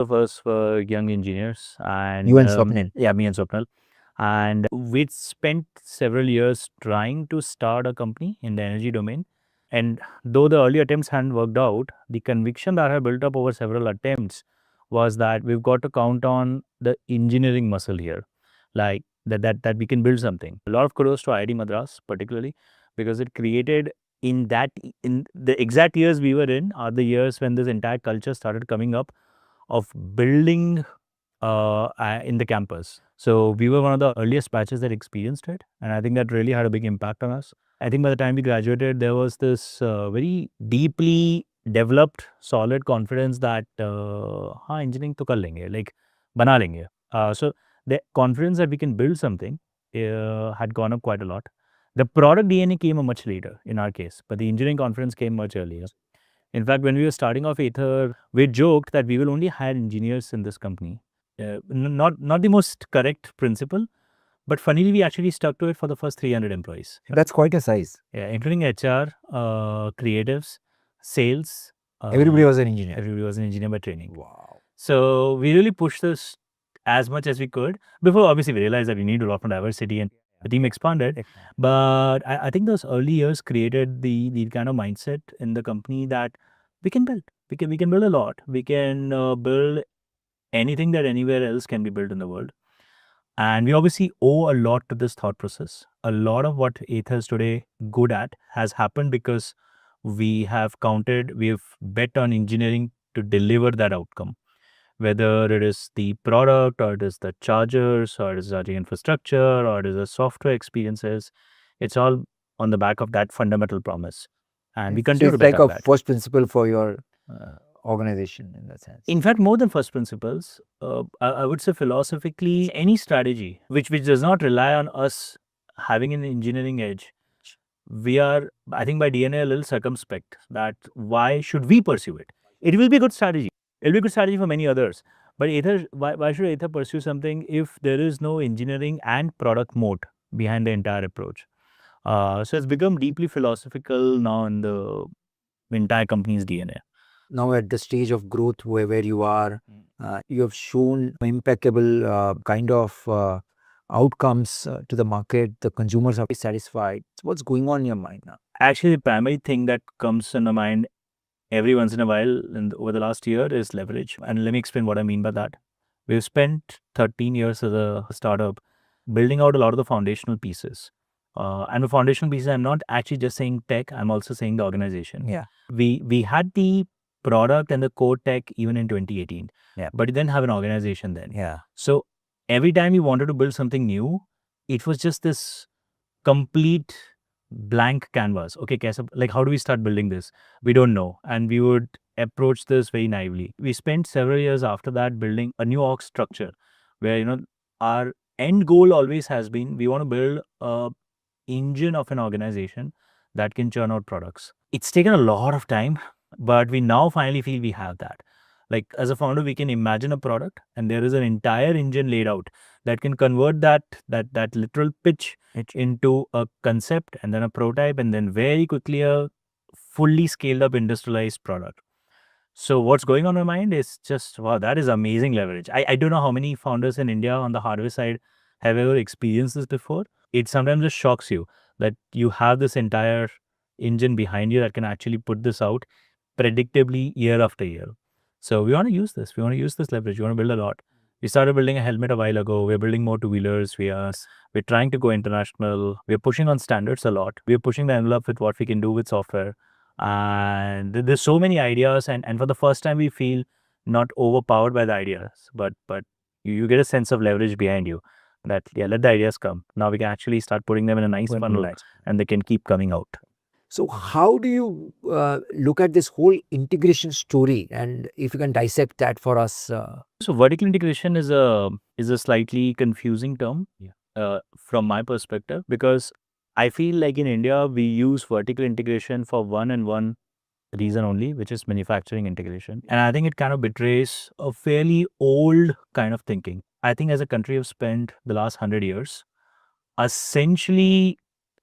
of us were young engineers, and You and Swapnil. yeah, me and Swapnil, and we'd spent several years trying to start a company in the energy domain. And though the early attempts hadn't worked out, the conviction that had built up over several attempts was that we've got to count on the engineering muscle here, like that we can build something. A lot of kudos to IIT Madras, particularly because it created in the exact years we were in are the years when this entire culture started coming up of building in the campus. So we were one of the earliest batches that experienced it, and I think that really had a big impact on us. I think by the time we graduated, there was this very deeply developed, solid confidence that हाँ engineering तो कर लेंगे, like बना लेंगे. So the confidence that we can build something had gone up quite a lot. The product DNA came much later in our case, but the engineering confidence came much earlier. In fact, when we were starting off Ather, we joked that we will only hire engineers in this company. Not the most correct principle, but funnily, we actually stuck to it for the first 300 employees. That's quite a size. Yeah, including HR, creatives, sales. Everybody was an engineer. Everybody was an engineer by training. Wow. So we really pushed this as much as we could. Before, obviously, we realized that we need a lot more diversity and the team expanded. But I think those early years created the kind of mindset in the company that we can build. We can build a lot. We can build anything that anywhere else can be built in the world. And we obviously owe a lot to this thought process. A lot of what Ather is today good at has happened because we've bet on engineering to deliver that outcome. Whether it is the product or it is the chargers or it is the infrastructure or it is the software experiences, it's all on the back of that fundamental promise. And we continue to It's bet like on a that. first principle for your organization in that sense. In fact, more than first principles, I would say philosophically, any strategy which does not rely on us having an engineering edge, we are, I think, by DNA a little circumspect that why should we pursue it? It will be a good strategy. It will be a good strategy for many others. But why should Ather pursue something if there is no engineering and product moat behind the entire approach? So it's become deeply philosophical now in the entire company's DNA. Now at the stage of growth where you are, you have shown impeccable kind of outcomes to the market. The consumers are satisfied. So what's going on in your mind now? Actually, the primary thing that comes in my mind every once in a while over the last year is leverage. And let me explain what I mean by that. We've spent 13 years as a startup building out a lot of the foundational pieces. And the foundational pieces, I'm not actually just saying tech, I'm also saying the organization. Yeah. We had the product and the core tech even in 2018. Yeah. But we didn't have an organization then. Yeah. So every time we wanted to build something new, it was just this complete blank canvas. Okay, like how do we start building this? We don't know. And we would approach this very naively. We spent several years after that building a new org structure where, our end goal always has been we want to build a engine of an organization that can churn out products. It's taken a lot of time, but we now finally feel we have that. Like as a founder, we can imagine a product and there is an entire engine laid out that can convert that literal pitch into a concept and then a prototype and then very quickly a fully scaled up industrialized product. So what's going on in my mind is just, wow, that is amazing leverage. I don't know how many founders in India on the hardware side have ever experienced this before. It sometimes just shocks you that you have this entire engine behind you that can actually put this out predictably year after year. So we want to use this. We want to use this leverage. We want to build a lot. We started building a helmet a while ago. We're building more two-wheelers. We're trying to go international. We're pushing on standards a lot. We're pushing the envelope with what we can do with software. And there's so many ideas. And for the first time, we feel not overpowered by the ideas, but you get a sense of leverage behind you that, yeah, let the ideas come. Now we can actually start putting them in a nice funnel and they can keep coming out. So how do you look at this whole integration story, and if you can dissect that for us? So vertical integration is a slightly confusing term from my perspective, because I feel like in India we use vertical integration for one reason only, which is manufacturing integration. And I think it kind of betrays a fairly old kind of thinking. I think as a country we've spent the last 100 years essentially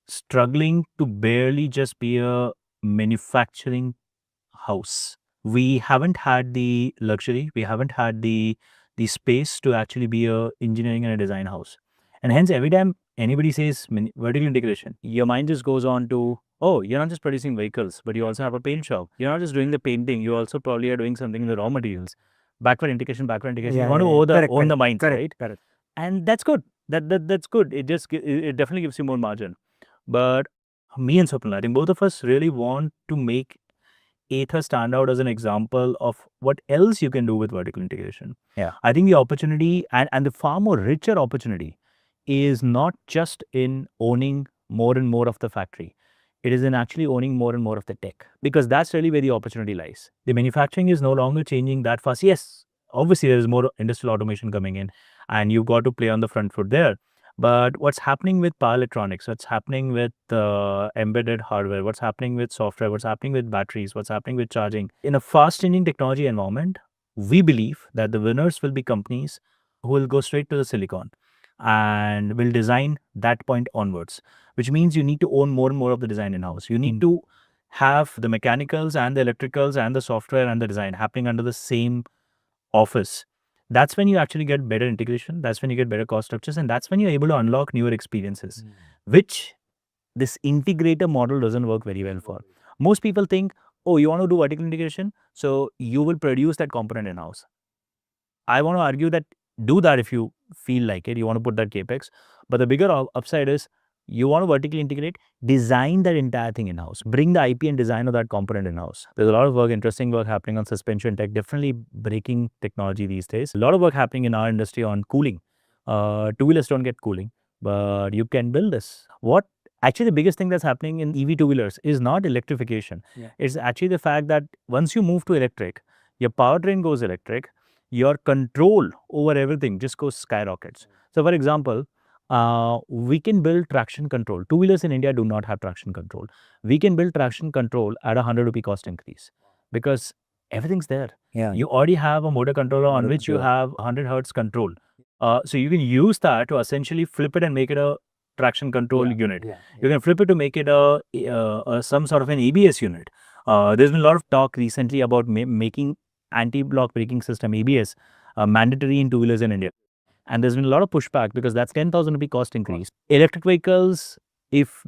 struggling to barely just be a manufacturing house. we haven't had the luxury, we haven't had the space to actually be a engineering and a design house. And hence, every time anybody says vertical integration, your mind just goes on to, oh, you're not just producing vehicles, but you also have a paint shop. You're not just doing the painting, you also probably are doing something in the raw materials. Backward integration. You want to own the mind, right? Correct. And that's good. That's good. It just it definitely gives you more margin. But me and Swapnil, I think both of us really want to make Ather stand out as an example of what else you can do with vertical integration. Yeah. I think the opportunity and the far more richer opportunity is not just in owning more and more of the factory. It is in actually owning more and more of the tech, because that's really where the opportunity lies. The manufacturing is no longer changing that fast. Yes, obviously there is more industrial automation coming in and you've got to play on the front foot there. But what's happening with power electronics, what's happening with embedded hardware, what's happening with software, what's happening with batteries, what's happening with charging, in a fast changing technology environment, we believe that the winners will be companies who will go straight to the silicon and will design that point onwards, which means you need to own more and more of the design in-house. You need to have the mechanicals and the electricals and the software and the design happening under the same office. That's when you actually get better integration. That's when you get better cost structures. And that's when you're able to unlock newer experiences, which this integrator model doesn't work very well for. Most people think, oh, you want to do vertical integration, so you will produce that component in-house. I want to argue that do that if you feel like it, you want to put that capex. But the bigger upside is you want to vertically integrate, design that entire thing in-house, bring the IP and design of that component in-house. There's a lot of work, interesting work happening on suspension tech, definitely breaking technology these days. A lot of work happening in our industry on cooling. Two-wheelers don't get cooling, but you can build this. Actually, the biggest thing that's happening in EV two-wheelers is not electrification. Yeah. It's actually the fact that once you move to electric, your powertrain goes electric, your control over everything just goes skyrockets. So, for example, we can build traction control. Two-wheelers in India do not have traction control. We can build traction control at 100 rupee cost increase because everything's there. Yeah. You already have a motor controller on which you have 100 hertz control. So you can use that to essentially flip it and make it a traction control unit. You can flip it to make it some sort of an ABS unit. There's been a lot of talk recently about making anti-block braking system ABS mandatory in two-wheelers in India. And there's been a lot of pushback because that's 10,000 rupee cost increase. Electric vehicles, if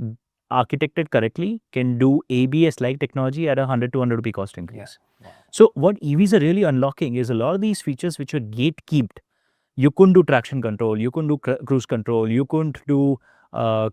architected correctly, can do ABS-like technology at 100 to 100 rupee cost increase. So what EVs are really unlocking is a lot of these features which were gatekept. You couldn't do traction control, you couldn't do cruise control, you couldn't do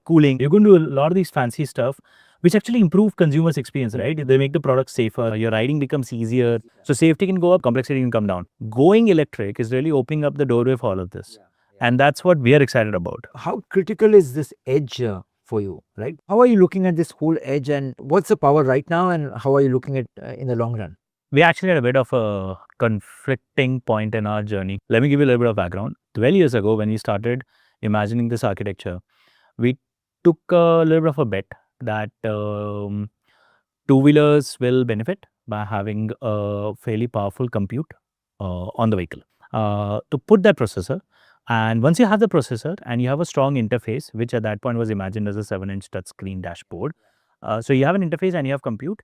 cooling, you couldn't do a lot of these fancy stuff, which actually improve consumers' experience, right? They make the product safer, your riding becomes easier. So safety can go up, complexity can come down. Going electric is really opening up the doorway for all of this. And that's what we are excited about. How critical is this edge for you, right? How are you looking at this whole edge and what's the power right now and how are you looking at in the long run? We actually had a bit of a conflicting point in our journey. Let me give you a little bit of background. 12 years ago, when we started imagining this architecture, we took a little bit of a bet that two-wheelers will benefit by having a fairly powerful compute on the vehicle. To put that processor, and once you have the processor and you have a strong interface, which at that point was imagined as a 7-inch touchscreen dashboard. So you have an interface and you have compute,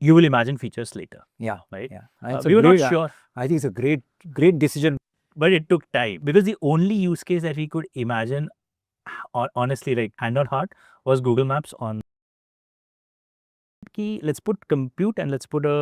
you will imagine features later. Yeah. Right? Yeah. We were not sure. I think it's a great decision. But it took time because the only use case that we could imagine, honestly, like hand on heart, was Google Maps on. Let's put compute and let's put a